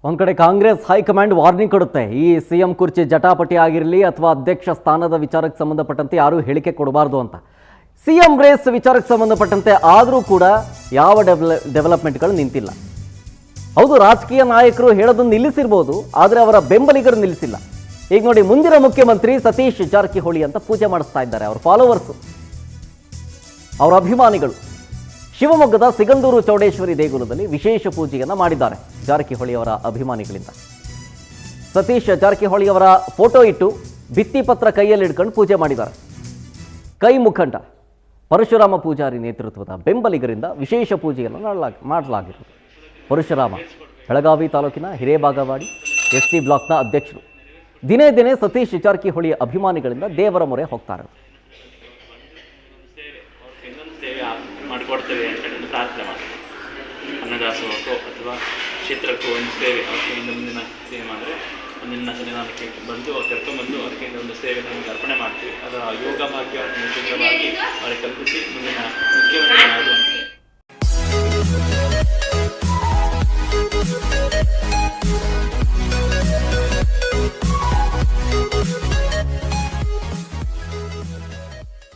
ಒಂದು ಕಡೆ Congress high command warning ಕೊಡುತ್ತೆ, ಈ ಸಿಎಂ ಕುರ್ಚಿ ಜಟಾಪಟಿ ಆಗಿರಲಿ ಅಥವಾ ಅಧ್ಯಕ್ಷ ಸ್ಥಾನದ ವಿಚಾರಕ್ಕೆ ಸಂಬಂಧಪಟ್ಟಂತೆ ಯಾರೂ ಹೇಳಿಕೆ ಕೊಡಬಾರ್ದು ಅಂತ. ಸಿಎಂ ರೇಸ್ ವಿಚಾರಕ್ಕೆ ಸಂಬಂಧಪಟ್ಟಂತೆ ಆದರೂ ಕೂಡ ಯಾವ ಡೆವಲಪ್ಮೆಂಟ್ಗಳು ನಿಂತಿಲ್ಲ. ಹೌದು, ರಾಜಕೀಯ ನಾಯಕರು ಹೇಳೋದನ್ನು ನಿಲ್ಲಿಸಿರ್ಬೋದು, ಆದರೆ ಅವರ ಬೆಂಬಲಿಗರು ನಿಲ್ಲಿಸಿಲ್ಲ. ಈಗ ನೋಡಿ, ಮುಂದಿನ ಮುಖ್ಯಮಂತ್ರಿ ಸತೀಶ್ ಜಾರಕಿಹೊಳಿ ಅಂತ ಪೂಜೆ ಮಾಡಿಸ್ತಾ ಇದ್ದಾರೆ ಅವರ ಫಾಲೋವರ್ಸು, ಅವರ ಅಭಿಮಾನಿಗಳು. ಶಿವಮೊಗ್ಗದ ಸಿಗಂದೂರು ಚೌಡೇಶ್ವರಿ ದೇಗುಲದಲ್ಲಿ ವಿಶೇಷ ಪೂಜೆಯನ್ನು ಮಾಡಿದ್ದಾರೆ ಜಾರಕಿಹೊಳಿ ಅವರ ಅಭಿಮಾನಿಗಳಿಂದ. ಸತೀಶ್ ಜಾರಕಿಹೊಳಿ ಅವರ ಫೋಟೋ ಇಟ್ಟು ಭಿತ್ತಿಪತ್ರ ಕೈಯಲ್ಲಿ ಹಿಡ್ಕೊಂಡು ಪೂಜೆ ಮಾಡಿದ್ದಾರೆ. ಕೈ ಮುಖಂಡ ಪರಶುರಾಮ ಪೂಜಾರಿ ನೇತೃತ್ವದ ಬೆಂಬಲಿಗರಿಂದ ವಿಶೇಷ ಪೂಜೆಯನ್ನು ಮಾಡಲಾಗಿರುವುದು. ಪರಶುರಾಮ ಬೆಳಗಾವಿ ತಾಲೂಕಿನ ಹಿರೇಬಾಗವಾಡಿ ಎಸ್ಟಿ ಬ್ಲಾಕ್ನ ಅಧ್ಯಕ್ಷರು. ದಿನೇ ದಿನೇ ಸತೀಶ್ ಜಾರಕಿಹೊಳಿ ಅಭಿಮಾನಿಗಳಿಂದ ದೇವರ ಮೊರೆ ಹೋಗ್ತಾರೆ. ಮಾಡಿಕೊಡ್ತೇವೆ ಅಂತ ಪ್ರಾರ್ಥನೆ ಮಾಡ್ತೀವಿ. ಅನ್ನದಾಸೋಹಕ್ಕೋ ಅಥವಾ ಕ್ಷೇತ್ರಕ್ಕೂ ಒಂದು ಸೇವೆ, ಅವಕ್ಕೆ ಮುಂದಿನ ಸೇವೆ ಮಾಡಿದ್ರೆ ಮುಂದಿನ ಸನ್ನಿಧಾನಕ್ಕೆ ಬಂದು ಕರ್ಕೊಂಡ್ಬಂದು ಅದಕ್ಕೆ ಒಂದು ಸೇವೆ ನಮಗೆ ಅರ್ಪಣೆ ಮಾಡ್ತೀವಿ. ಅದರ ಯೋಗ ಭಾಗ್ಯವನ್ನು ನಿಶ್ಚಿತವಾಗಿ ಅವರಿಗೆ ಕಲ್ಪಿಸಿ ಮುಂದಿನ ಮುಖ್ಯಮಂತ್ರಿ ಆಗುವಂಥ